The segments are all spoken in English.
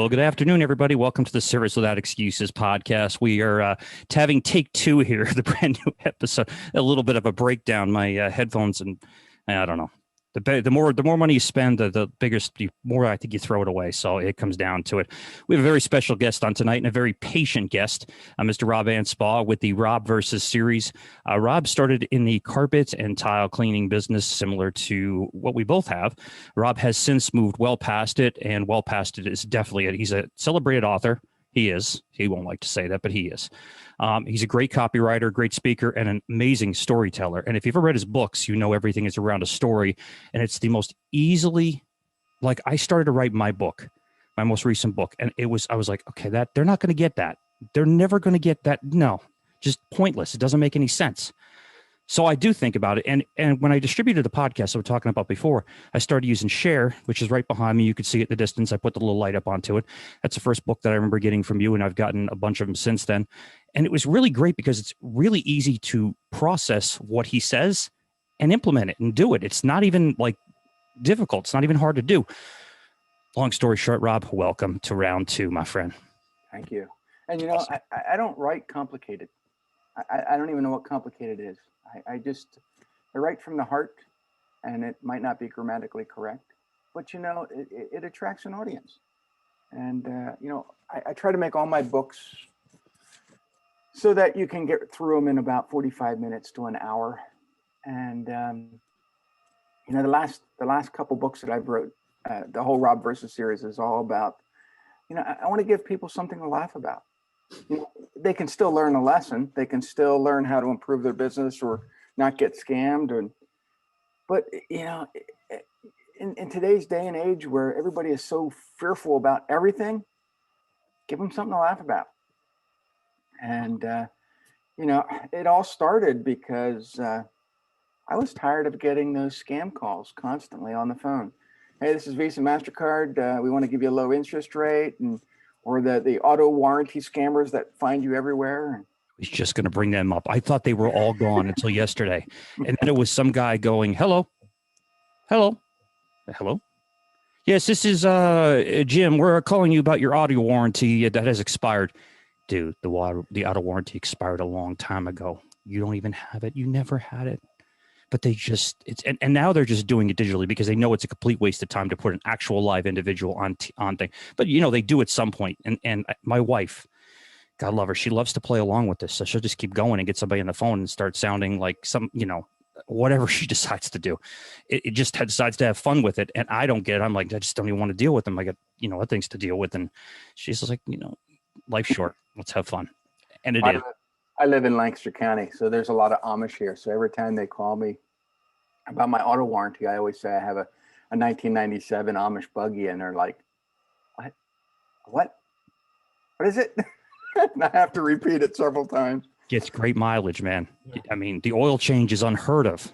Well, good afternoon, everybody. Welcome to the Service Without Excuses podcast. We are having take two here, the brand new episode. A little bit of a breakdown. My headphones and I don't know. The more money you spend, the more I think you throw it away. So it comes down to it. We have a very special guest on tonight and a very patient guest, Mr. Rob Anspach with the Rob versus series. Rob started in the carpet and tile cleaning business, similar to what we both have. Rob has since moved well past it, and well past it is definitely it. He's a celebrated author. He is. He won't like to say that, but he is. He's a great copywriter, great speaker, and an amazing storyteller. And if you've ever read his books, you know everything is around a story. And it's the most easily, like I started to write my book, my most recent book. And I was like, okay, they're not going to get that. They're never going to get that. No, just pointless. It doesn't make any sense. So I do think about it. And when I distributed the podcast I was talking about before, I started using Share, which is right behind me. You could see it in the distance. I put the little light up onto it. That's the first book that I remember getting from you, and I've gotten a bunch of them since then. And it was really great because it's really easy to process what he says and implement it and do it. It's not even like difficult. It's not even hard to do. Long story short, Rob, welcome to round two, my friend. Thank you. And you know, awesome. I don't write complicated. I don't even know what complicated is. I write from the heart, and it might not be grammatically correct, but you know, it attracts an audience. And you know, I try to make all my books so that you can get through them in about 45 minutes to an hour. And you know, the last couple books that I've wrote, the whole Rob versus series is all about, you know, I want to give people something to laugh about. You know, they can still learn a lesson. They can still learn how to improve their business or not get scammed. But you know, in today's day and age where everybody is so fearful about everything, give them something to laugh about. And you know, it all started because I was tired of getting those scam calls constantly on the phone. Hey, this is Visa MasterCard. We want to give you a low interest rate, or the auto warranty scammers that find you everywhere. I was just going to bring them up. I thought they were all gone until yesterday. And then it was some guy going, hello. Yes, this is Jim. We're calling you about your auto warranty that has expired. Dude, the auto warranty expired a long time ago. You don't even have it. You never had it. But they just, and now they're just doing it digitally because they know it's a complete waste of time to put an actual live individual on thing. But, you know, they do at some point. And my wife, God love her, she loves to play along with this. So she'll just keep going and get somebody on the phone and start sounding like some, you know, whatever she decides to do. It just decides to have fun with it. And I don't get it. I'm like, I just don't even want to deal with them. I got, you know, other things to deal with. And she's just like, you know, life's short. Let's have fun. And it is. I live in Lancaster County, so there's a lot of Amish here. So every time they call me about my auto warranty, I always say I have a 1997 Amish buggy, and they're like, what is it? And I have to repeat it several times. Gets great mileage, man. I mean, the oil change is unheard of.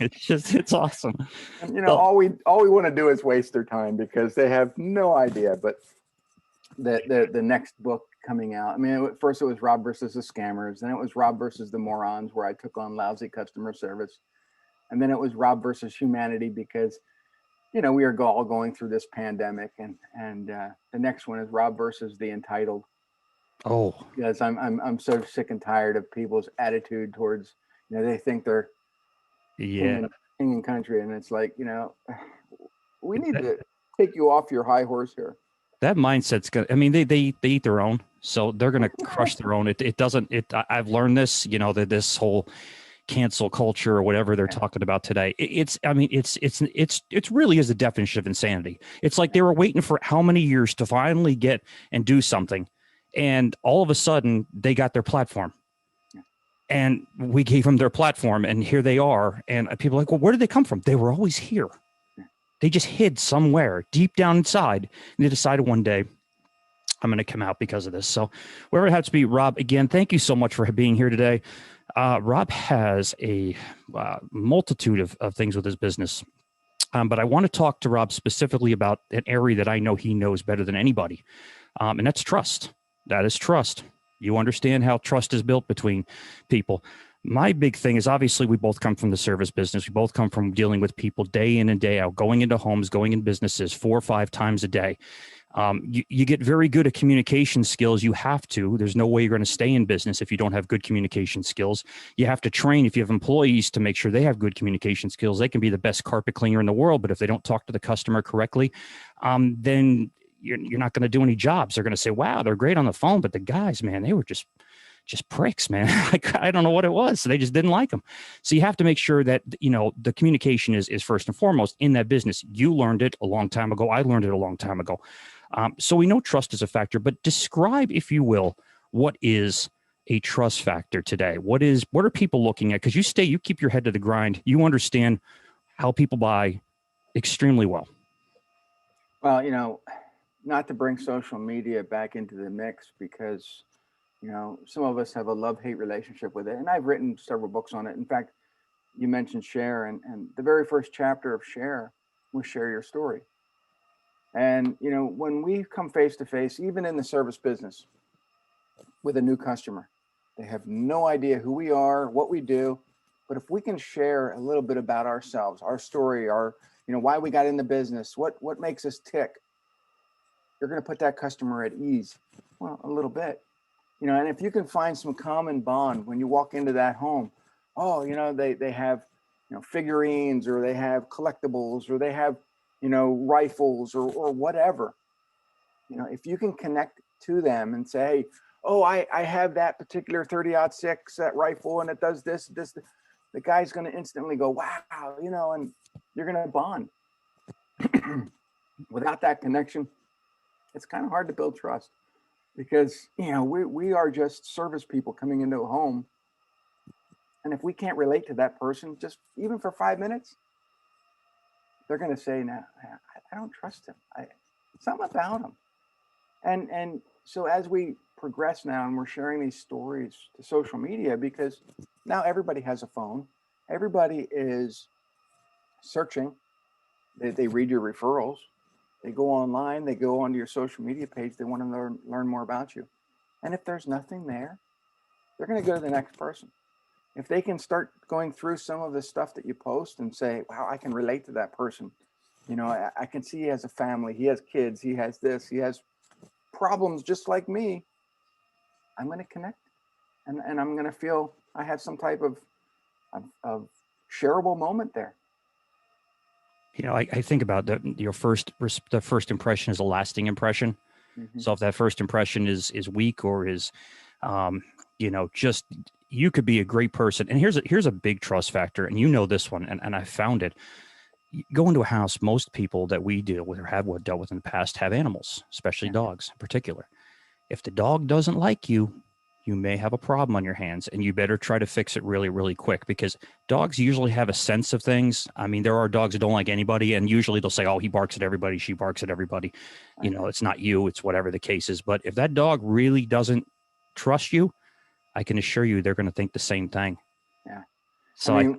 It's awesome. And, you know, all we want to do is waste their time because they have no idea. But the next book coming out, I mean, first it was Rob versus the scammers, then it was Rob versus the morons, where I took on lousy customer service, and then it was Rob versus humanity because, you know, we are all going through this pandemic, and the next one is Rob versus the entitled. Oh, because I'm so sick and tired of people's attitude towards, you know, they think they're king and country, and it's like, you know, we need to take you off your high horse here. That mindset's gonna. I mean, they eat their own, so they're gonna crush their own. I've learned this. You know, that this whole cancel culture or whatever they're talking about today. It's really is the definition of insanity. It's like they were waiting for how many years to finally get and do something, and all of a sudden they got their platform, and we gave them their platform, and here they are. And people are like, well, where did they come from? They were always here. They just hid somewhere deep down inside, and they decided one day, I'm going to come out because of this. So wherever it has to be, Rob, again, thank you so much for being here today. Rob has a multitude of things with his business, but I want to talk to Rob specifically about an area that I know he knows better than anybody, and that's trust. That is trust. You understand how trust is built between people. My big thing is, obviously, we both come from the service business. We both come from dealing with people day in and day out, going into homes, going in businesses 4 or 5 times a day. You get very good at communication skills. You have to. There's no way you're going to stay in business if you don't have good communication skills. You have to train if you have employees to make sure they have good communication skills. They can be the best carpet cleaner in the world, but if they don't talk to the customer correctly, then you're not going to do any jobs. They're going to say, wow, they're great on the phone, but the guys, man, they were just pricks, man. I don't know what it was. So they just didn't like them. So you have to make sure that, the communication is first and foremost in that business. You learned it a long time ago. I learned it a long time ago. So we know trust is a factor, but describe, if you will, what is a trust factor today? What are people looking at? Because you keep your head to the grind. You understand how people buy extremely well. Well, not to bring social media back into the mix, because some of us have a love-hate relationship with it. And I've written several books on it. In fact, you mentioned Share, and the very first chapter of Share was Share Your Story. And, when we come face to face, even in the service business with a new customer, they have no idea who we are, what we do. But if we can share a little bit about ourselves, our story, why we got in the business, what makes us tick, you're going to put that customer at ease. Well, a little bit. And if you can find some common bond when you walk into that home, they have, figurines, or they have collectibles, or they have, rifles, or whatever. If you can connect to them and say, hey, oh, I have that particular 30-06, that rifle, and it does this, the guy's going to instantly go, wow, and you're going to bond. Without that connection, it's kind of hard to build trust. Because, we are just service people coming into a home. And if we can't relate to that person, just even for 5 minutes, they're going to say, no, I don't trust him. Something about him. And so as we progress now, and we're sharing these stories to social media, because now everybody has a phone. Everybody is searching. They read your referrals. They go online, they go onto your social media page, they want to learn more about you. And if there's nothing there, they're going to go to the next person. If they can start going through some of the stuff that you post and say, wow, I can relate to that person. I can see he has a family, he has kids, he has this, he has problems just like me. I'm going to connect, and I'm going to feel I have some type of shareable moment there. I think about the first impression is a lasting impression. Mm-hmm. So if that first impression is weak, or is, just, you could be a great person. And here's a big trust factor. And this one, and I found it. You go into a house, most people that we deal with or have dealt with in the past have animals, especially dogs in particular. If the dog doesn't like you, you may have a problem on your hands, and you better try to fix it really, really quick, because dogs usually have a sense of things. I mean, there are dogs that don't like anybody, and usually they'll say, oh, he barks at everybody, she barks at everybody. It's not you, it's whatever the case is. But if that dog really doesn't trust you, I can assure you they're going to think the same thing. Yeah. So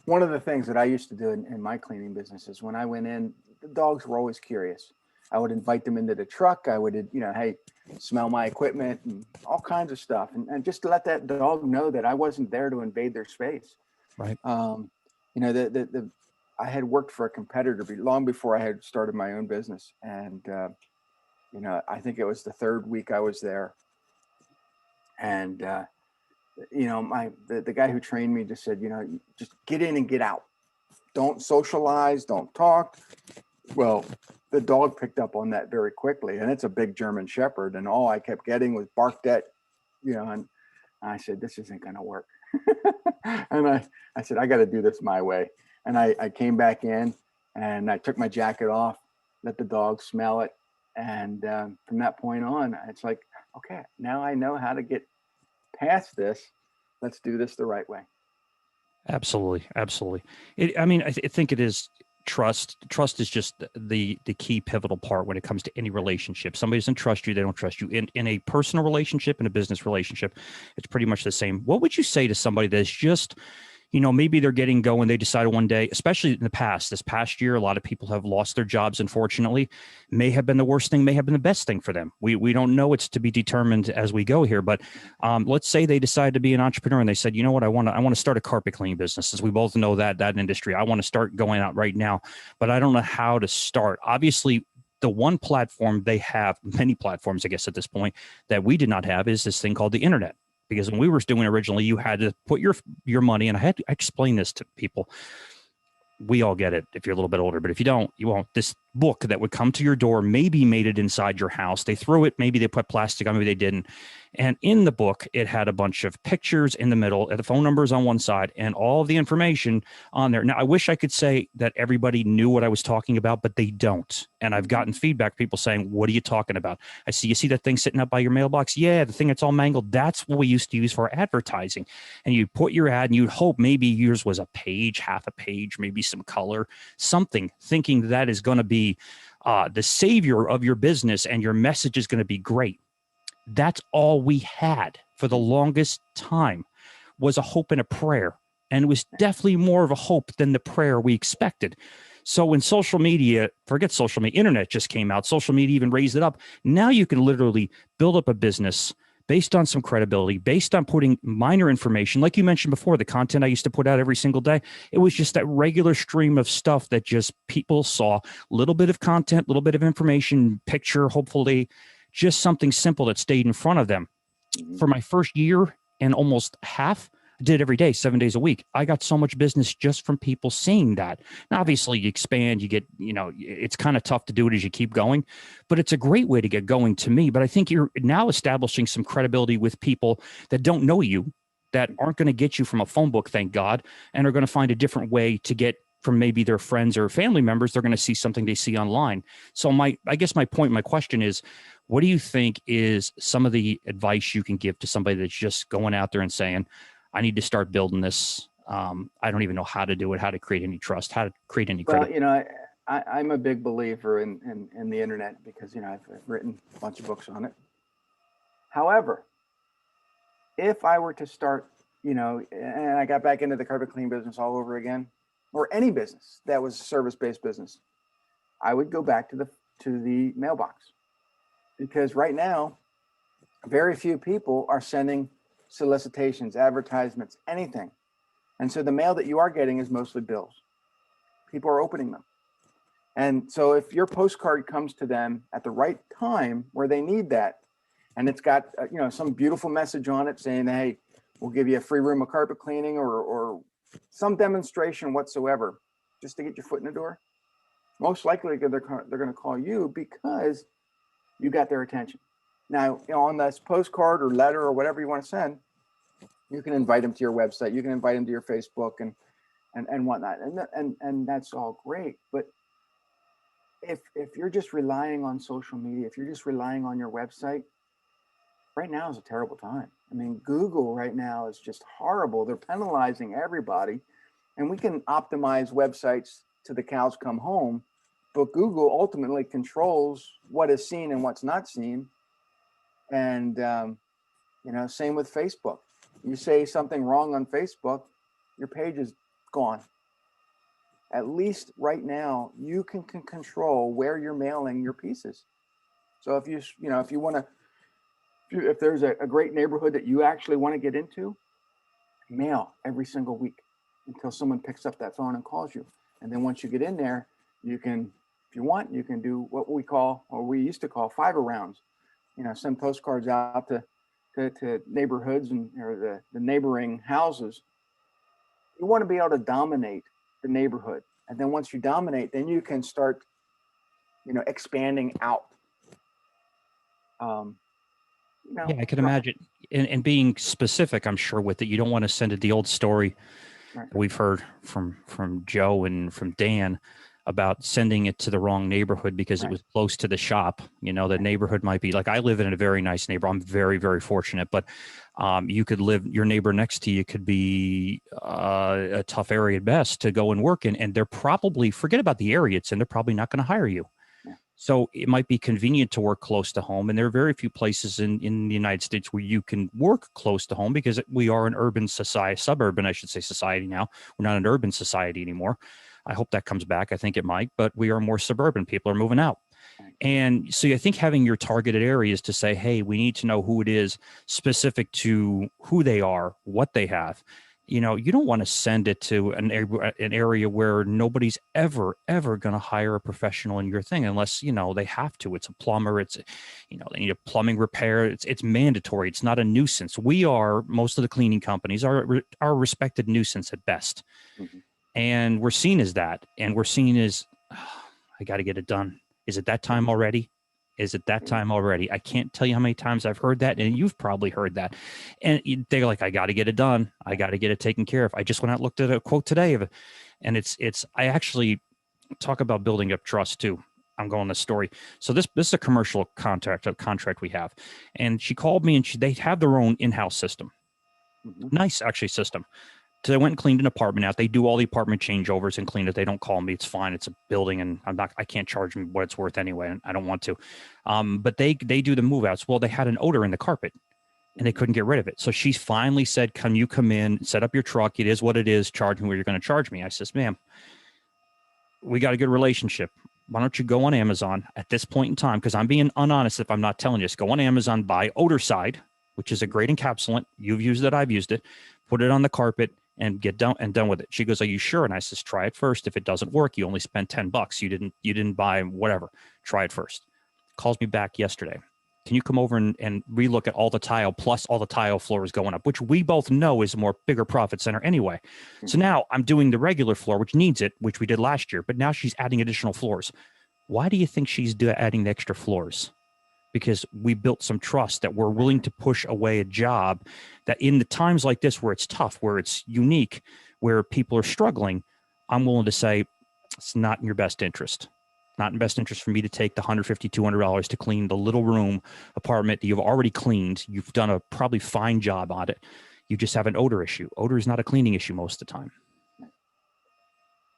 one of the things that I used to do in my cleaning business is, when I went in, the dogs were always curious. I would invite them into the truck. I would, hey, smell my equipment and all kinds of stuff. And just to let that dog know that I wasn't there to invade their space. Right. I had worked for a competitor long before I had started my own business. And, I think it was the third week I was there. And, the guy who trained me just said, just get in and get out. Don't socialize, don't talk. Well, the dog picked up on that very quickly, and it's a big German Shepherd, and all I kept getting was barked at, and I said, this isn't going to work. And I said, I got to do this my way. And I came back in, and I took my jacket off, let the dog smell it. And from that point on, it's like, okay, now I know how to get past this. Let's do this the right way. Absolutely. Absolutely. I think it is trust. Trust is just the key pivotal part when it comes to any relationship. Somebody doesn't trust you, they don't trust you. In a personal relationship, in a business relationship, it's pretty much the same. What would you say to somebody that's just, maybe they're getting going, they decided one day, especially in this past year, a lot of people have lost their jobs, unfortunately. May have been the worst thing, may have been the best thing for them. We don't know, it's to be determined as we go here. But let's say they decide to be an entrepreneur and they said, you know what, I want to start a carpet cleaning business. As we both know that industry, I want to start going out right now, but I don't know how to start. Obviously, the one platform they have, many platforms, I guess, at this point, that we did not have is this thing called the internet. Because when we were doing it originally, you had to put your money, and I had to explain this to people. We all get it if you're a little bit older, but if you don't, you won't. This book that would come to your door maybe made it inside your house. They threw it, maybe they put plastic on, maybe they didn't. And in the book, it had a bunch of pictures in the middle, the phone numbers on one side, and all of the information on there. Now, I wish I could say that everybody knew what I was talking about, but they don't. And I've gotten feedback, people saying, what are you talking about? You see that thing sitting up by your mailbox? Yeah, the thing that's all mangled. That's what we used to use for advertising. And you put your ad and you'd hope maybe yours was a page, half a page, maybe some color, something, thinking that is going to be the savior of your business and your message is going to be great. That's all we had for the longest time, was a hope and a prayer. And it was definitely more of a hope than the prayer we expected. So when social media, forget social media, internet just came out, social media even raised it up. Now you can literally build up a business based on some credibility, based on putting minor information. Like you mentioned before, the content I used to put out every single day, it was just that regular stream of stuff that just people saw, a little bit of content, a little bit of information, picture, hopefully just something simple that stayed in front of them. For my first year and almost half, I did it every day, 7 days a week. I got so much business just from people seeing that. Now, obviously, you expand, you get, it's kind of tough to do it as you keep going, but it's a great way to get going to me. But I think you're now establishing some credibility with people that don't know you, that aren't going to get you from a phone book, thank God, and are going to find a different way to get from maybe their friends or family members. They're going to see something they see online. So my question is, what do you think is some of the advice you can give to somebody that's just going out there and saying, I need to start building this. I don't even know how to do it, how to create any trust, how to create any credit. Well, I'm a big believer in the internet because, I've written a bunch of books on it. However, if I were to start, and I got back into the carpet cleaning business all over again, or any business that was a service-based business, I would go back to the mailbox, because right now, very few people are sending solicitations, advertisements, anything. And so the mail that you are getting is mostly bills. People are opening them. And so if your postcard comes to them at the right time where they need that, and it's got some beautiful message on it saying, hey, we'll give you a free room of carpet cleaning or some demonstration whatsoever, just to get your foot in the door, most likely they're going to call you because you got their attention. Now, on this postcard or letter or whatever you want to send, you can invite them to your website. You can invite them to your Facebook and whatnot. And that's all great. But if you're just relying on social media, if you're just relying on your website, right now is a terrible time. I mean, Google right now is just horrible. They're penalizing everybody. And we can optimize websites to the cows come home, but Google ultimately controls what is seen and what's not seen. And, same with Facebook. You say something wrong on Facebook, your page is gone. At least right now, you can control where you're mailing your pieces. So if you want to, if there's a great neighborhood that you actually want to get into, mail every single week until someone picks up that phone and calls you. And then once you get in there, you can, if you want, you can do what we call, or we used to call, fiber rounds. Send postcards out to neighborhoods or the neighboring houses. You want to be able to dominate the neighborhood. And then once you dominate, then you can start, expanding out. Yeah, I can imagine. And being specific, I'm sure, with it, you don't want to send it the old story we've heard from Joe and from Dan about sending it to the wrong neighborhood because it was close to the shop. The neighborhood might be like, I live in a very nice neighborhood. I'm very, very fortunate, but you could live, your neighbor next to you could be a tough area at best to go and work in. And they're probably, forget about the area it's in, they're probably not going to hire you. So it might be convenient to work close to home. And there are very few places in the United States where you can work close to home because we are an urban society, suburban, I should say, society now. We're not an urban society anymore. I hope that comes back. I think it might, but we are more suburban. People are moving out. And so I think having your targeted areas to say, hey, we need to know who it is specific to who they are, what they have. You don't want to send it to an area where nobody's ever going to hire a professional in your thing unless, they have to. It's a plumber. It's, they need a plumbing repair. It's mandatory. It's not a nuisance. Most of the cleaning companies are a respected nuisance at best. Mm-hmm. And we're seen as that. And we're seen as, I got to get it done. Is it that time already? Is it that time already? I can't tell you how many times I've heard that, and you've probably heard that. And they're like, I got to get it done. I got to get it taken care of. I just went out and looked at a quote today of it, and I actually talk about building up trust too. I'm going this story. So this is a commercial contract we have, and she called me, and they have their own in-house system. Mm-hmm. Nice, actually, system. So I went and cleaned an apartment out. They do all the apartment changeovers and clean it. They don't call me. It's fine. It's a building, and I can't charge them what it's worth anyway, and I don't want to. But they do the move outs. Well, they had an odor in the carpet, and they couldn't get rid of it. So she finally said, "Can you come in, set up your truck? It is what it is. Charge me what you're going to charge me." I says, "Ma'am, we got a good relationship. Why don't you go on Amazon at this point in time? Because I'm being unhonest if I'm not telling you. Just go on Amazon, buy Odorcide, which is a great encapsulant. You've used it. I've used it. Put it on the carpet and get done with it." She goes, "Are you sure?" And I says, "Try it first. If it doesn't work, you only spent $10. You didn't buy whatever. Try it first." Calls me back yesterday. "Can you come over and relook at all the tile plus all the tile floors going up," which we both know is a more bigger profit center anyway. Mm-hmm. So now I'm doing the regular floor, which needs it, which we did last year, but now she's adding additional floors. Why do you think she's adding the extra floors? Because we built some trust that we're willing to push away a job that in the times like this, where it's tough, where it's unique, where people are struggling, I'm willing to say it's not in your best interest. Not in best interest for me to take the $150, $200 to clean the little room apartment that you've already cleaned. You've done a probably fine job on it. You just have an odor issue. Odor is not a cleaning issue most of the time.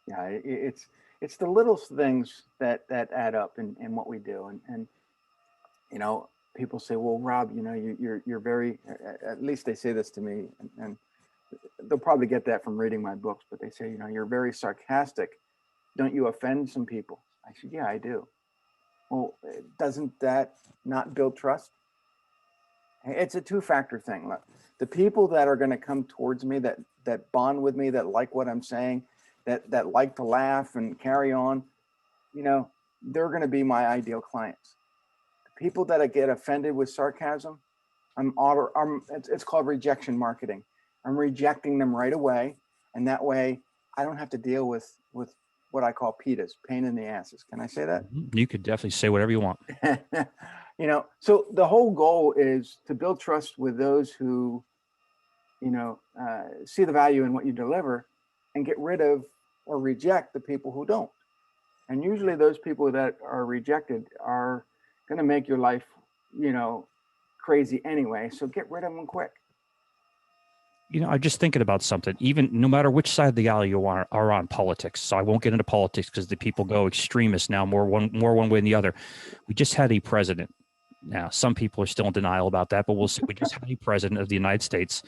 Yeah, it's the little things that add up in what we do. And people say, "Well, Rob, you're very," at least they say this to me, and they'll probably get that from reading my books, but they say, "You're very sarcastic. Don't you offend some people?" I said, "Yeah, I do." Well, doesn't that not build trust? It's a two-factor thing. Look, the people that are going to come towards me, that bond with me, that like what I'm saying, that like to laugh and carry on, they're going to be my ideal clients. People that I get offended with sarcasm, it's called rejection marketing. I'm rejecting them right away, and that way I don't have to deal with what I call PIDAs, pain in the asses. Can I say that? You could definitely say whatever you want. So the whole goal is to build trust with those who, see the value in what you deliver, and get rid of or reject the people who don't. And usually those people that are rejected are going to make your life, crazy anyway. So get rid of them quick. I'm just thinking about something, even no matter which side of the aisle you are on politics. So I won't get into politics because the people go extremists now, more one way than the other. We just had a president. Now, some people are still in denial about that, but we'll see. We just had a president of the United States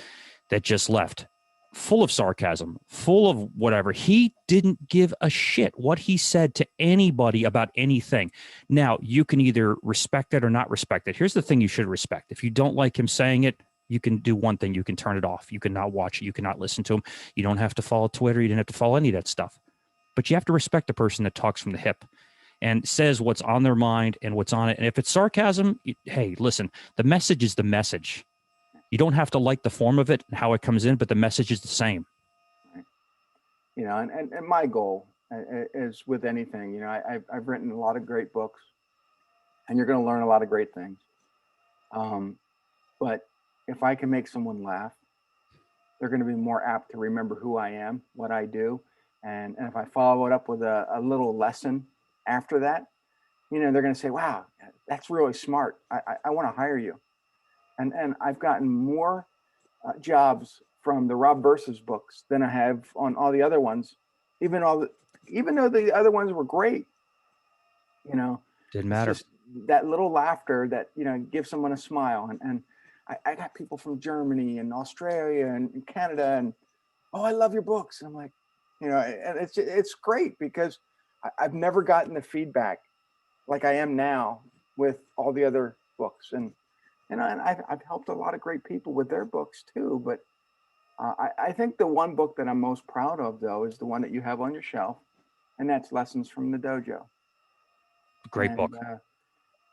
that just left, full of sarcasm, full of whatever. He didn't give a shit what he said to anybody about anything. Now, you can either respect it or not respect it. Here's the thing you should respect. If you don't like him saying it, you can do one thing. You can turn it off. You cannot watch it. You cannot listen to him. You don't have to follow Twitter. You don't have to follow any of that stuff. But you have to respect the person that talks from the hip and says what's on their mind and what's on it. And if it's sarcasm, hey, listen, the message is the message. You don't have to like the form of it and how it comes in, but the message is the same. Right. And my goal is with anything, I've written a lot of great books, and you're going to learn a lot of great things. But if I can make someone laugh, they're going to be more apt to remember who I am, what I do. And if I follow it up with a little lesson after that, they're going to say, "Wow, that's really smart. I want to hire you." And I've gotten more jobs from the Rob Versus books than I have on all the other ones, even though the other ones were great. Didn't matter. Just that little laughter that gives someone a smile. And I got people from Germany and Australia and Canada, and I love your books. And I'm like, and it's great because I've never gotten the feedback like I am now with all the other books. And I've helped a lot of great people with their books too. But I think the one book that I'm most proud of, though, is the one that you have on your shelf, and that's Lessons from the Dojo. Great And, book.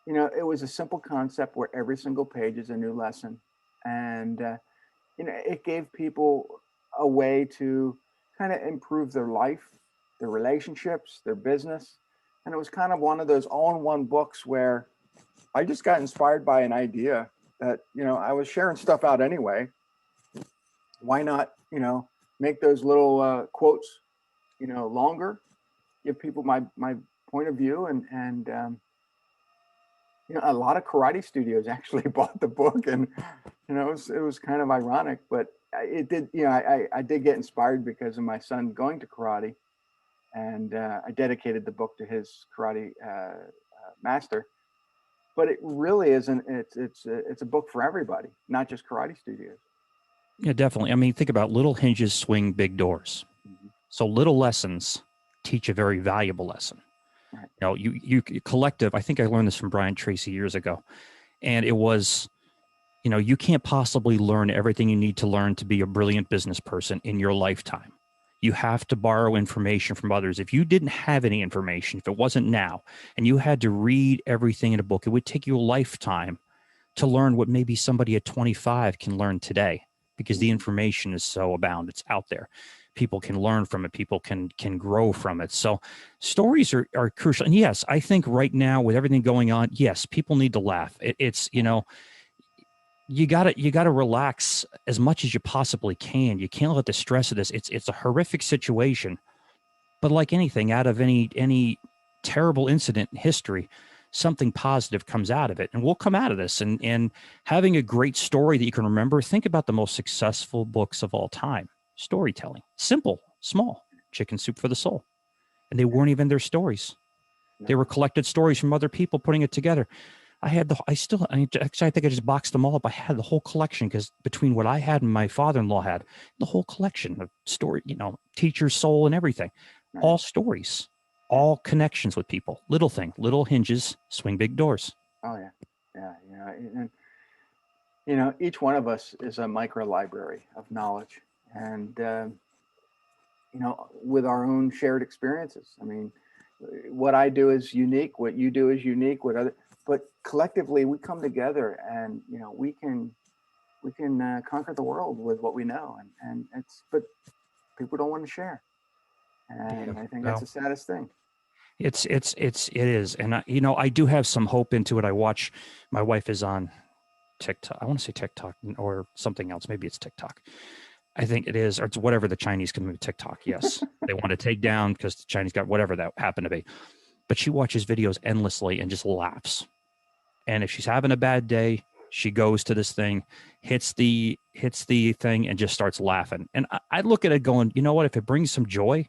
it was a simple concept where every single page is a new lesson. And, it gave people a way to kind of improve their life, their relationships, their business. And it was kind of one of those all-in-one books where I just got inspired by an idea that, I was sharing stuff out anyway. Why not, make those little quotes, longer, give people my point of view, and a lot of karate studios actually bought the book, and it was kind of ironic, but it did, I did get inspired because of my son going to karate, and I dedicated the book to his karate master. But it really isn't. It's a book for everybody, not just karate studios. Yeah, definitely. I mean, think about little hinges swing big doors. Mm-hmm. So little lessons teach a very valuable lesson. Right. You collective. I think I learned this from Brian Tracy years ago, and it was, you can't possibly learn everything you need to learn to be a brilliant business person in your lifetime. You have to borrow information from others. If you didn't have any information, if it wasn't now, and you had to read everything in a book, it would take you a lifetime to learn what maybe somebody at 25 can learn today, because the information is so abound. It's out there. People can learn from it. People can grow from it. So stories are crucial. And yes, I think right now with everything going on, yes, people need to laugh. It's, you gotta relax as much as you possibly can. You can't let the stress of this. It's a horrific situation, but like anything, out of any terrible incident in history, something positive comes out of it, and we'll come out of this. And having a great story that you can remember. Think about the most successful books of all time. Storytelling, simple, small, Chicken Soup for the Soul, and they weren't even their stories. They were collected stories from other people putting it together. Actually, I think I just boxed them all up. I had the whole collection, because between what I had and my father-in-law had, the whole collection of story, Teacher's Soul and everything, all stories, all connections with people, little hinges swing big doors. Oh yeah. And each one of us is a micro library of knowledge, and with our own shared experiences. I mean, what I do is unique, what you do is unique, but collectively we come together, and we can conquer the world with what we know, and but people don't want to share, and I think that's the saddest thing. It is, and I do have some hope into it. My wife is on TikTok. I want to say TikTok or something else. Maybe it's TikTok. I think it is, or it's whatever the Chinese can move. TikTok. Yes, they want to take down because the Chinese got whatever that happened to be. But she watches videos endlessly and just laughs. And if she's having a bad day, she goes to this thing, hits the thing, and just starts laughing. And I look at it going, you know what? If it brings some joy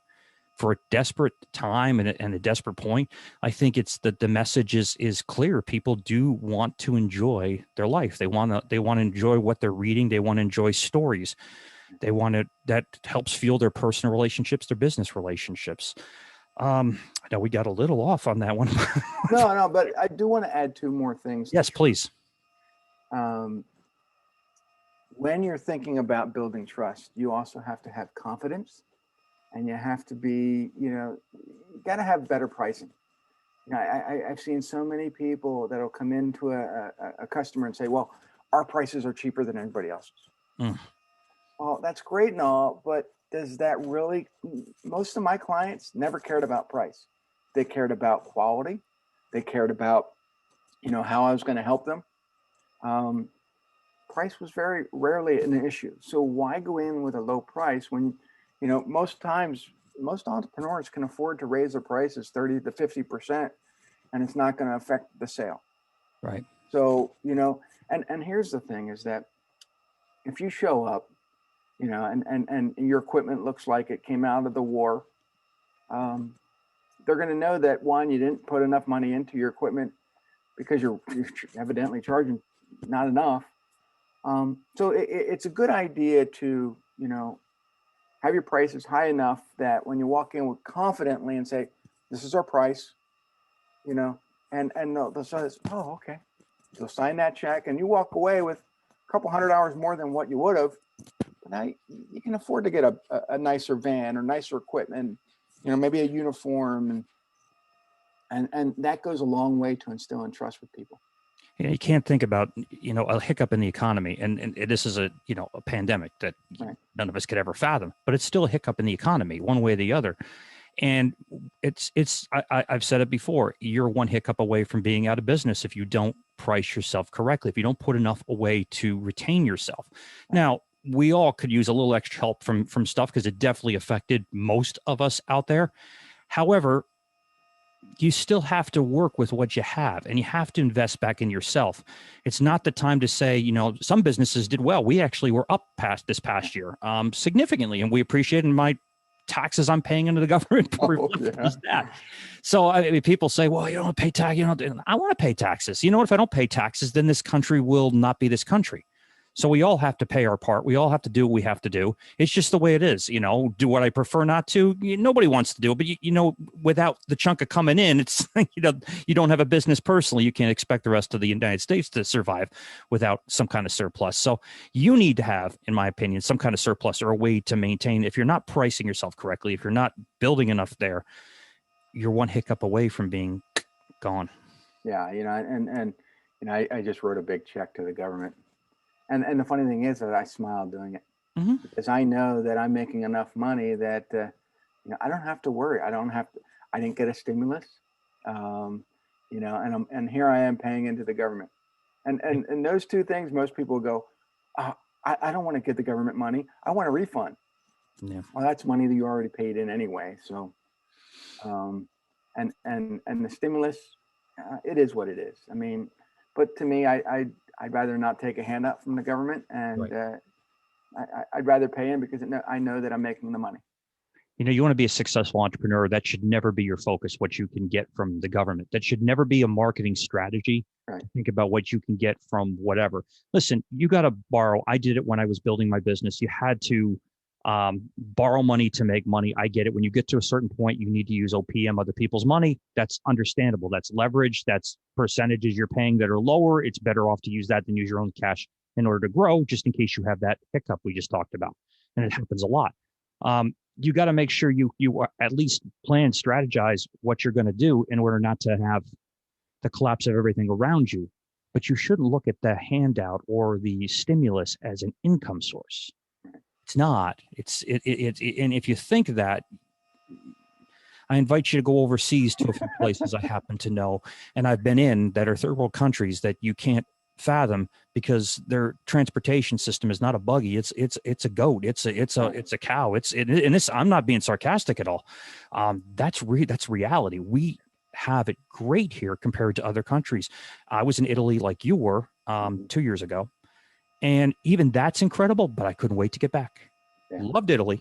for a desperate time and a desperate point, I think it's that the message is clear. People do want to enjoy their life. They want to enjoy what they're reading. They want to enjoy stories. They want to, that helps fuel their personal relationships, their business relationships. I know we got a little off on that one. No, but I do want to add two more things. Yes, please. When you're thinking about building trust, you also have to have confidence, and you have to be, you got to have better pricing. I've seen so many people that'll come into a customer and say, well, our prices are cheaper than everybody else's. Well, that's great and all, but does that really, most of my clients never cared about price. They cared about quality. They cared about, how I was going to help them. Price was very rarely an issue. So why go in with a low price when, most times, most entrepreneurs can afford to raise their prices 30 to 50%, and it's not going to affect the sale. Right. So, and here's the thing is that if you show up, and your equipment looks like it came out of the war, they're going to know that, one, you didn't put enough money into your equipment because you're evidently charging not enough. So it's a good idea to, have your prices high enough that when you walk in with confidently and say, this is our price, and they'll say, oh, okay. They'll sign that check, and you walk away with a couple $100 more than what you would have, But you can afford to get a nicer van or nicer equipment, maybe a uniform, and that goes a long way to instilling trust with people. You can't think about, a hiccup in the economy. And this is a pandemic that Right. none of us could ever fathom, but it's still a hiccup in the economy one way or the other. And I've said it before, you're one hiccup away from being out of business if you don't price yourself correctly, if you don't put enough away to retain yourself. Right. Now, we all could use a little extra help from stuff because it definitely affected most of us out there. However, you still have to work with what you have, and you have to invest back in yourself. It's not the time to say, some businesses did well. We actually were up past this past year significantly, and we appreciate my taxes I'm paying into the government that. So people say, well, you don't pay tax. I want to pay taxes. If I don't pay taxes, then this country will not be this country. So we all have to pay our part. We all have to do what we have to do. It's just the way it is. Do what I prefer not to. Nobody wants to do it, but without the chunk of coming in, it's you don't have a business personally. You can't expect the rest of the United States to survive without some kind of surplus. So you need to have, in my opinion, some kind of surplus or a way to maintain. If you're not pricing yourself correctly, if you're not building enough there, you're one hiccup away from being gone. Yeah, I just wrote a big check to the government. And the funny thing is that I smile doing it because I know that I'm making enough money that, I don't have to worry. I didn't get a stimulus, and here I am paying into the government. And those two things, most people go, I don't want to get the government money. I want a refund. Yeah. Well, that's money that you already paid in anyway. So, and the stimulus, it is what it is. I mean, but to me, I'd rather not take a handout from the government, and right. I'd rather pay in because I know that I'm making the money. You want to be a successful entrepreneur. That should never be your focus, what you can get from the government. That should never be a marketing strategy. Right. To think about what you can get from whatever. Listen, you got to borrow. I did it when I was building my business. You had to borrow money to make money. I get it. When you get to a certain point, you need to use OPM, other people's money. That's understandable. That's leverage. That's percentages you're paying that are lower. It's better off to use that than use your own cash in order to grow, just in case you have that hiccup we just talked about. And it happens a lot. You got to make sure you at least plan, strategize what you're going to do in order not to have the collapse of everything around you. But you shouldn't look at the handout or the stimulus as an income source. It's not. And if you think that, I invite you to go overseas to a few places I happen to know, and I've been in, that are third world countries that you can't fathom because their transportation system is not a buggy. It's a goat. It's a cow. And this. I'm not being sarcastic at all. That's reality. We have it great here compared to other countries. I was in Italy like you were 2 years ago. And even that's incredible, but I couldn't wait to get back. Yeah. Loved Italy.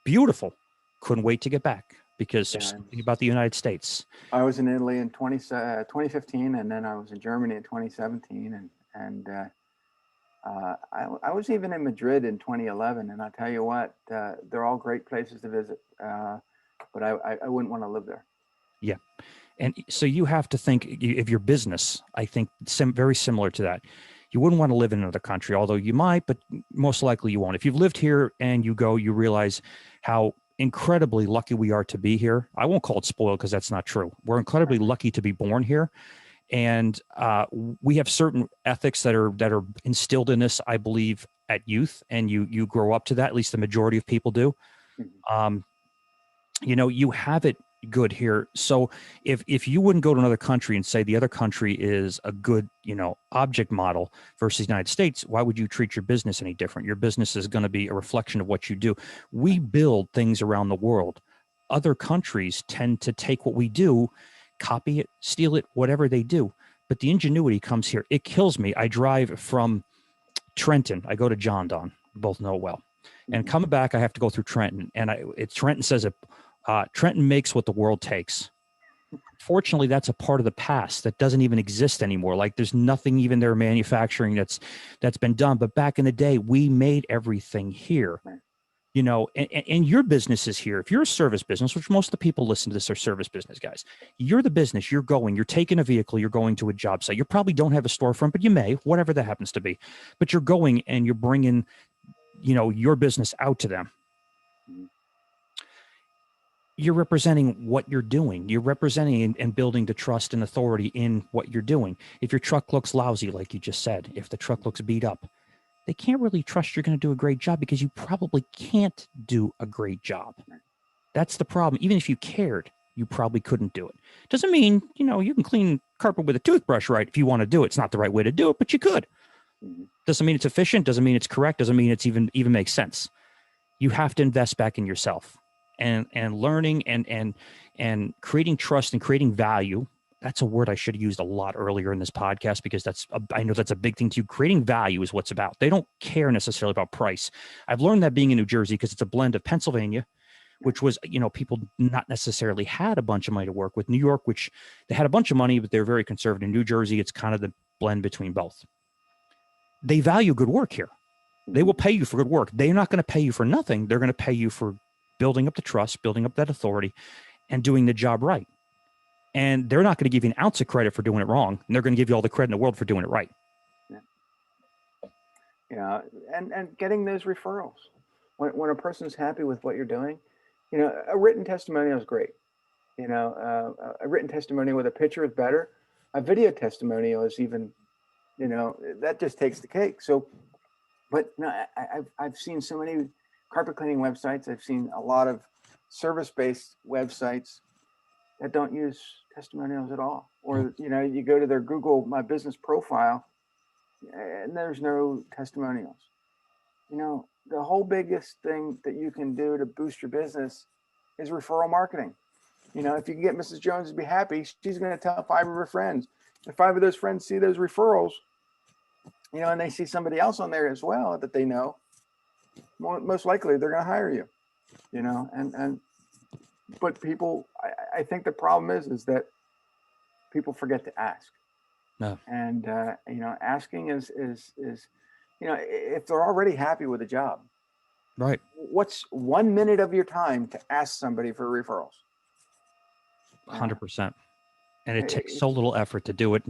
Beautiful. Couldn't wait to get back because there's something about the United States. I was in Italy in 2015, and then I was in Germany in 2017. And I was even in Madrid in 2011. And I'll tell you what, they're all great places to visit. But I wouldn't want to live there. Yeah. And so you have to think, if your business, I think very similar to that. You wouldn't want to live in another country, although you might, but most likely you won't. If you've lived here and you go, you realize how incredibly lucky we are to be here. I won't call it spoiled because that's not true. We're incredibly lucky to be born here. And we have certain ethics that are instilled in us, I believe, at youth, and you grow up to that. At least the majority of people do. You have it good here. So if you wouldn't go to another country and say the other country is a good, object model versus the United States, why would you treat your business any different? Your business is going to be a reflection of what you do. We build things around the world. Other countries tend to take what we do, copy it, steal it, whatever they do. But the ingenuity comes here. It kills me. I drive from Trenton. I go to John Don. We both know it well. And coming back, I have to go through Trenton. And Trenton says it. Trenton makes what the world takes. Fortunately, that's a part of the past that doesn't even exist anymore. Like there's nothing even there manufacturing that's been done. But back in the day, we made everything here. And your business is here. If you're a service business, which most of the people listen to this are service business guys, you're the business. You're taking a vehicle, you're going to a job site. You probably don't have a storefront, but you may, whatever that happens to be. But you're going and you're bringing your business out to them, Mhm. you're representing what you're doing. You're representing and building the trust and authority in what you're doing. If your truck looks lousy, like you just said, if the truck looks beat up, they can't really trust you're going to do a great job because you probably can't do a great job. That's the problem. Even if you cared, you probably couldn't do it. Doesn't mean, you can clean carpet with a toothbrush, right? If you want to do it, it's not the right way to do it, but you could. Mhm. Doesn't mean it's efficient. Doesn't mean it's correct. Doesn't mean it's even makes sense. You have to invest back in yourself and learning and creating trust and creating value. That's a word I should have used a lot earlier in this podcast because I know that's a big thing too. Creating value is what's about. They don't care necessarily about price. I've learned that being in New Jersey because it's a blend of Pennsylvania, which was, people not necessarily had a bunch of money to work with. New York, which they had a bunch of money, but they're very conservative. New Jersey, it's kind of the blend between both. They value good work here. They will pay you for good work. They're not going to pay you for nothing. They're going to pay you for building up the trust, building up that authority, and doing the job right. And they're not going to give you an ounce of credit for doing it wrong. And they're going to give you all the credit in the world for doing it right. Yeah. And getting those referrals. When a person's happy with what you're doing, a written testimonial is great. A written testimonial with a picture is better. A video testimonial is even, that just takes the cake. So, but no, I've seen so many carpet cleaning websites. I've seen a lot of service-based websites that don't use testimonials at all. Or, you go to their Google My Business profile and there's no testimonials. The whole biggest thing that you can do to boost your business is referral marketing. If you can get Mrs. Jones to be happy, she's going to tell 5 of her friends. If 5 of those friends see those referrals, and they see somebody else on there as well that they know, most likely they're going to hire you, but people, I think the problem is that people forget to ask. No. And, asking is, if they're already happy with a job, right? What's 1 minute of your time to ask somebody for referrals? 100%. And it takes so little effort to do it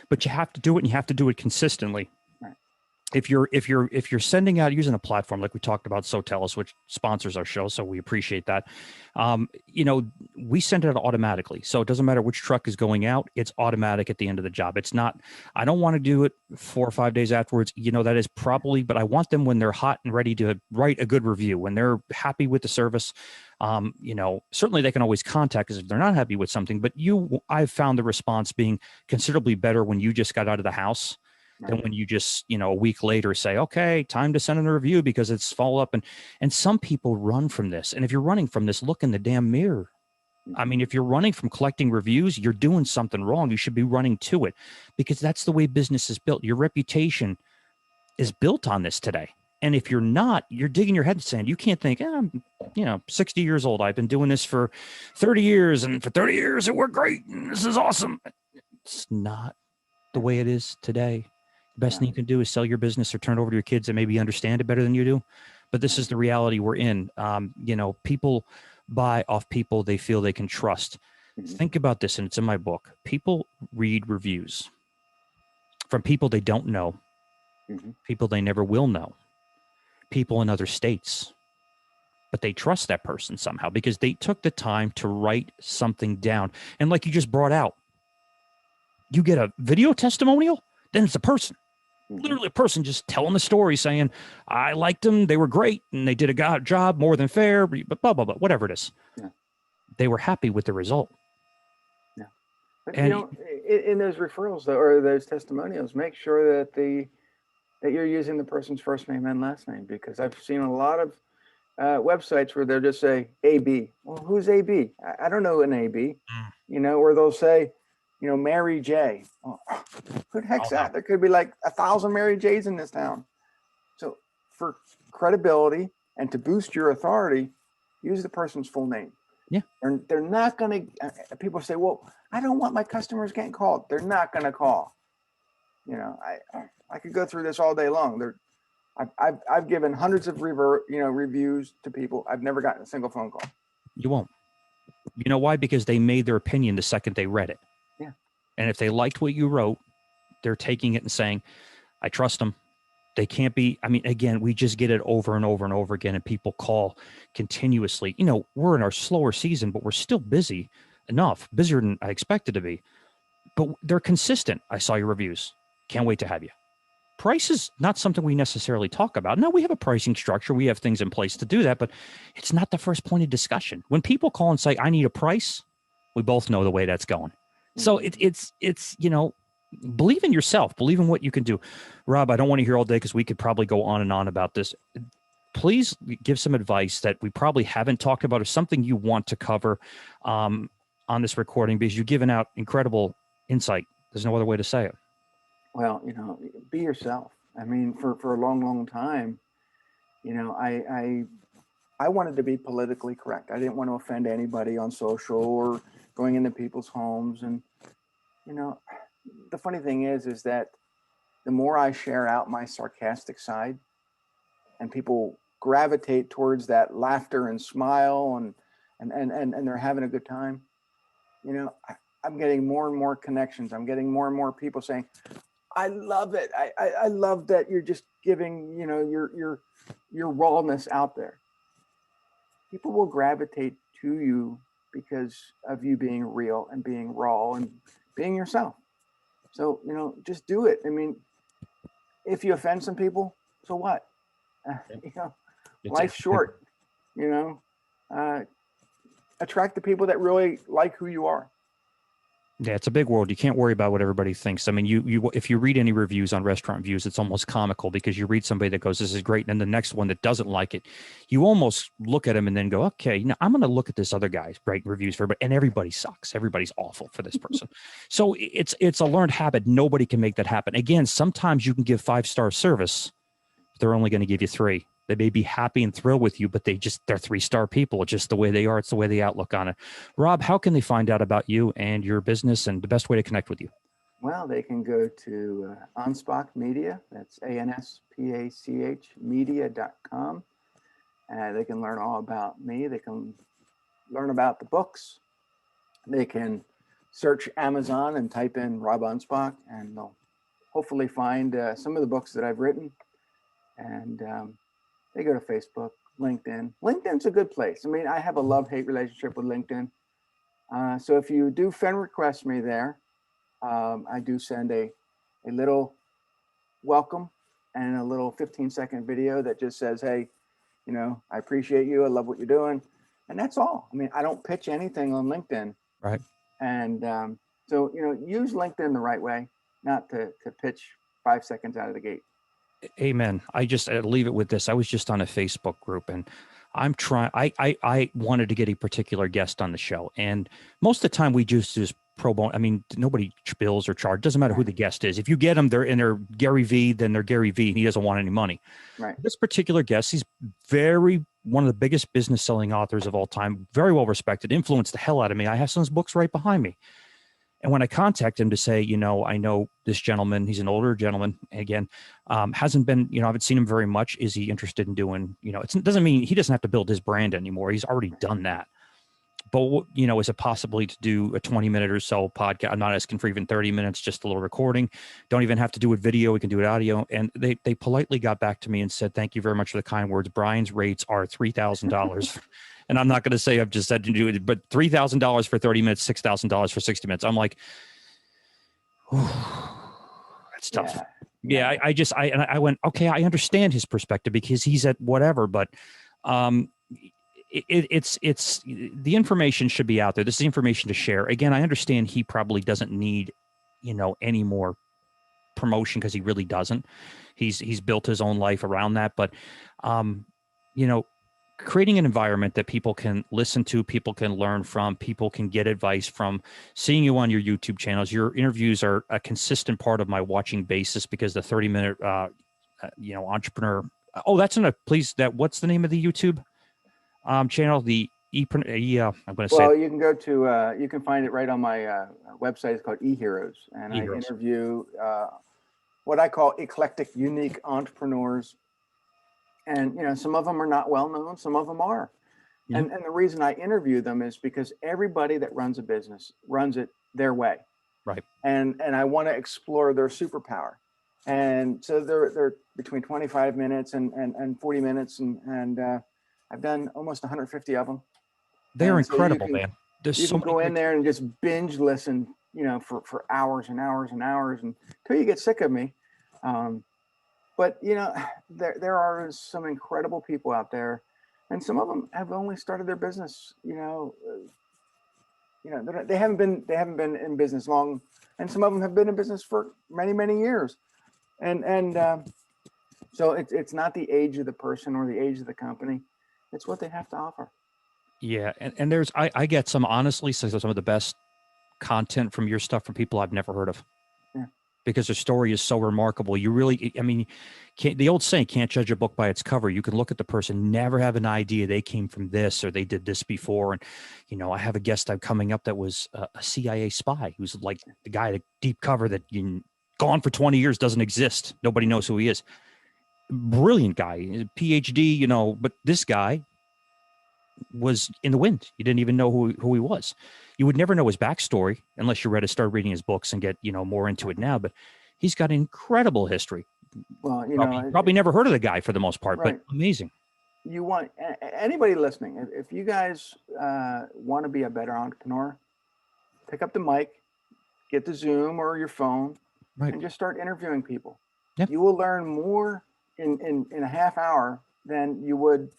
but you have to do it and you have to do it consistently. Right. If you're sending out using a platform like we talked about, SoTellUs, which sponsors our show, so we appreciate that. We send it out automatically, so it doesn't matter which truck is going out; it's automatic at the end of the job. It's not. I don't want to do it 4 or 5 days afterwards. That is probably, but I want them when they're hot and ready to write a good review, when they're happy with the service. Certainly they can always contact us if they're not happy with something. But I've found the response being considerably better when you just got out of the house. Than when you just, a week later say, okay, time to send in a review because it's follow up. And some people run from this. And if you're running from this, look in the damn mirror. I mean, if you're running from collecting reviews, you're doing something wrong. You should be running to it because that's the way business is built. Your reputation is built on this today. And if you're not, you're digging your head in the sand. You can't think, I'm 60 years old. I've been doing this for 30 years. And for 30 years, it worked great. And this is awesome. It's not the way it is today. The best thing you can do is sell your business or turn it over to your kids that maybe understand it better than you do. But this is the reality we're in. People buy off people they feel they can trust. Mm-hmm. Think about this, and it's in my book. People read reviews from people they don't know, people they never will know, people in other states. But they trust that person somehow because they took the time to write something down. And like you just brought out, you get a video testimonial, then it's a person. Literally a person just telling the story saying, I liked them. They were great. And they did a job more than fair, but blah, blah, blah, whatever it is. Yeah. They were happy with the result. Yeah. But, in those referrals though, or those testimonials, make sure that you're using the person's first name and last name, because I've seen a lot of websites where they'll just say AB. Well, who's AB? I don't know an AB, or they'll say, Mary J. Oh, who the heck's that? There could be like 1,000 Mary J's in this town. So for credibility and to boost your authority, use the person's full name. Yeah. They're not going to, people say, well, I don't want my customers getting called. They're not going to call. I could go through this all day long. I've given hundreds of reviews to people. I've never gotten a single phone call. You won't. You know why? Because they made their opinion the second they read it. Yeah. And if they liked what you wrote, they're taking it and saying, I trust them. They can't be, I mean, again, we just get it over and over and over again, and people call continuously. We're in our slower season, but we're still busy enough, busier than I expected to be. But they're consistent. I saw your reviews. Can't wait to have you. Price is not something we necessarily talk about. No, we have a pricing structure. We have things in place to do that, but it's not the first point of discussion. When people call and say, I need a price, we both know the way that's going. So it's believe in yourself, believe in what you can do. Rob, I don't want to hear all day because we could probably go on and on about this. Please give some advice that we probably haven't talked about, or something you want to cover on this recording, because you've given out incredible insight. There's no other way to say it. Well, be yourself. I mean, for a long, long time, I wanted to be politically correct. I didn't want to offend anybody on social or going into people's homes. And, the funny thing is that the more I share out my sarcastic side, and people gravitate towards that laughter and smile and they're having a good time, I'm getting more and more connections. I'm getting more and more people saying, I love it. I love that you're just giving, your rawness out there. People will gravitate to you because of you being real and being raw and being yourself. So, just do it. I mean, if you offend some people, so what? Life's short, attract the people that really like who you are. Yeah, it's a big world. You can't worry about what everybody thinks. I mean, you if you read any reviews on Restaurant Views, it's almost comical, because you read somebody that goes, this is great, and then the next one that doesn't like it, you almost look at them and then go, okay, I'm going to look at this other guy's writing reviews for everybody, and everybody sucks. Everybody's awful for this person. So it's a learned habit. Nobody can make that happen. Again, sometimes you can give 5-star service, but they're only going to give you 3. They may be happy and thrilled with you, but they're 3-star people. It's just the way they are. It's the way they outlook on it. Rob, how can they find out about you and your business, and the best way to connect with you? Well, they can go to Anspach Media. That's ANSPACH media.com. They can learn all about me. They can learn about the books. They can search Amazon and type in Rob Anspach, and they'll hopefully find some of the books that I've written. And they go to Facebook, LinkedIn. LinkedIn's a good place. I mean, I have a love-hate relationship with LinkedIn. So if you do friend request me there, I do send a little welcome and a little 15-second video that just says, hey, I appreciate you. I love what you're doing. And that's all. I mean, I don't pitch anything on LinkedIn. Right. And so, use LinkedIn the right way, not to pitch 5 seconds out of the gate. Amen. I leave it with this. I was just on a Facebook group, and I'm trying. I wanted to get a particular guest on the show, and most of the time we just pro bono. I mean, nobody bills or charge. Doesn't matter who the guest is. If you get them, they're Gary V, then they're Gary V, and he doesn't want any money. Right. This particular guest, he's one of the biggest business selling authors of all time, very well respected, influenced the hell out of me. I have some of his books right behind me. And when I contact him to say, I know this gentleman, he's an older gentleman, again, hasn't been, I haven't seen him very much. Is he interested in doing, it doesn't mean he doesn't have to build his brand anymore. He's already done that. But, is it possibly to do a 20-minute or so podcast? I'm not asking for even 30 minutes, just a little recording. Don't even have to do it video. We can do it audio. And they politely got back to me and said, thank you very much for the kind words. Brian's rates are $3,000. And I'm not going to say I've just said to do it, but $3,000 for 30 minutes, $6,000 for 60 minutes. I'm like, that's tough. Yeah. I went, okay, I understand his perspective because he's at whatever, but it's the information should be out there. This is information to share. Again, I understand he probably doesn't need, any more promotion, because he really doesn't. He's built his own life around that, but creating an environment that people can listen to, people can learn from, people can get advice from, seeing you on your YouTube channels. Your interviews are a consistent part of my watching basis, because the 30-minute, entrepreneur. Oh, that's what's the name of the YouTube channel? I'm going to say. Well, you can go to, you can find it right on my website. It's called eHeroes. And I interview what I call eclectic, unique entrepreneurs. And, some of them are not well known. Some of them are. Mm-hmm. And the reason I interview them is because everybody that runs a business runs it their way. Right. And I want to explore their superpower. And so they're between 25 minutes and 40 minutes. And I've done almost 150 of them. They're And so incredible, man. There's you so can go many in there and just binge listen, for hours and hours and hours until you get sick of me. But there are some incredible people out there, and some of them have only started their business. They haven't been in business long, and some of them have been in business for many years. And so it's not the age of the person or the age of the company; it's what they have to offer. Yeah, and there's I get some of the best content from your stuff from people I've never heard of. Yeah. Because the story is so remarkable. You really, the old saying, can't judge a book by its cover. You can look at the person, never have an idea they came from this or they did this before. And, I have a guest coming up that was a CIA spy who's like the guy, the deep cover that gone for 20 years, doesn't exist. Nobody knows who he is. Brilliant guy, PhD, but this guy was in the wind. You didn't even know who he was. You would never know his backstory unless you start reading his books and get, more into it now. But he's got incredible history. Well, probably never heard of the guy for the most part, right. But amazing. You want anybody listening, if you guys want to be a better entrepreneur, pick up the mic, get the Zoom or your phone, right, and just start interviewing people. Yep. You will learn more in a half hour than you would,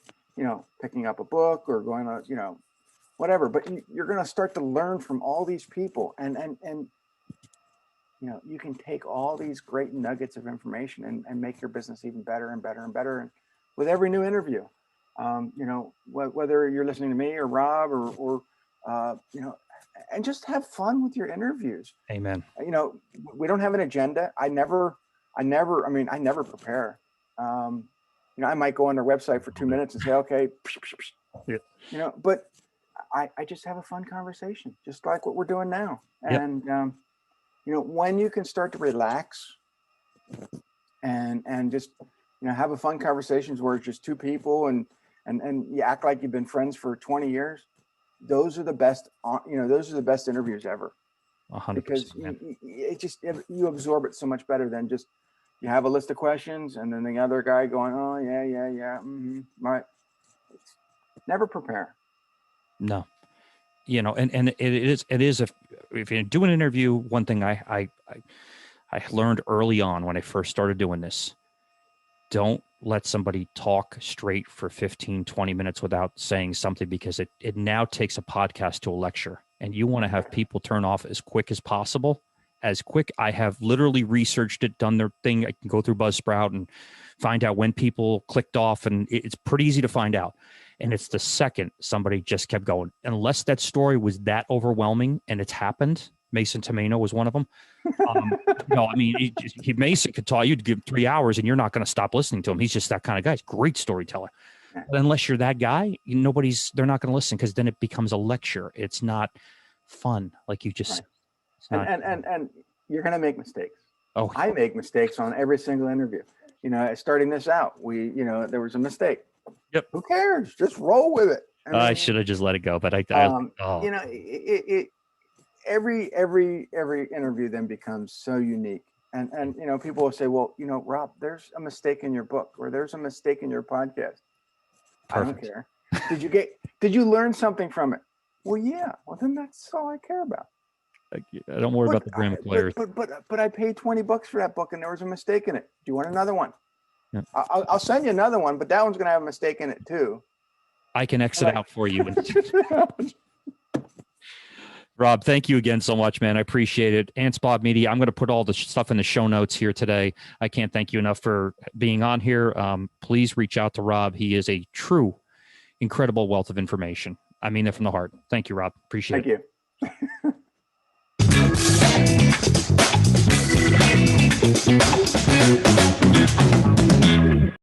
picking up a book or going to, whatever. But you're going to start to learn from all these people, and you can take all these great nuggets of information and make your business even better and better and better. And with every new interview, whether you're listening to me or Rob or and just have fun with your interviews. Amen. We don't have an agenda. I never prepare. I might go on their website for 2 minutes and say, okay, yeah. But I just have a fun conversation, just like what we're doing now. And, when you can start to relax and just, have a fun conversations where it's just two people and you act like you've been friends for 20 years, those are the best, interviews ever. 100%. Because you absorb it so much better than just, you have a list of questions and then the other guy going, oh yeah. Mm-hmm, right. Never prepare. No, and it is if you do an interview, one thing I learned early on when I first started doing this, don't let somebody talk straight for 15, 20 minutes without saying something, because it now takes a podcast to a lecture, and you want to have people turn off as quick as possible. I have literally researched it, done their thing. I can go through Buzzsprout and find out when people clicked off, and it's pretty easy to find out. And it's the second somebody just kept going, unless that story was that overwhelming, and it's happened. Mason Tomeno was one of them. Mason could talk. You'd give 3 hours, and you're not going to stop listening to him. He's just that kind of guy. He's a great storyteller. But unless you're that guy, they're not going to listen, because then it becomes a lecture. It's not fun, like you just. Right. And you're going to make mistakes. Oh, I make mistakes on every single interview. Starting this out, there was a mistake. Yep. Who cares? Just roll with it. I should have just let it go, but every interview then becomes so unique. And people will say, well, Rob, there's a mistake in your book, or there's a mistake in your podcast. Perfect. I don't care. Did you learn something from it? Well, yeah. Well, then that's all I care about. I don't worry about the grammar players. But I paid $20 for that book, and there was a mistake in it. Do you want another one? Yeah. I'll send you another one, but that one's going to have a mistake in it too. I can exit out for you. Rob, thank you again so much, man. I appreciate it. Anspach Media, I'm going to put all the stuff in the show notes here today. I can't thank you enough for being on here. Please reach out to Rob. He is a true, incredible wealth of information. I mean that from the heart. Thank you, Rob. Appreciate it. Thank you.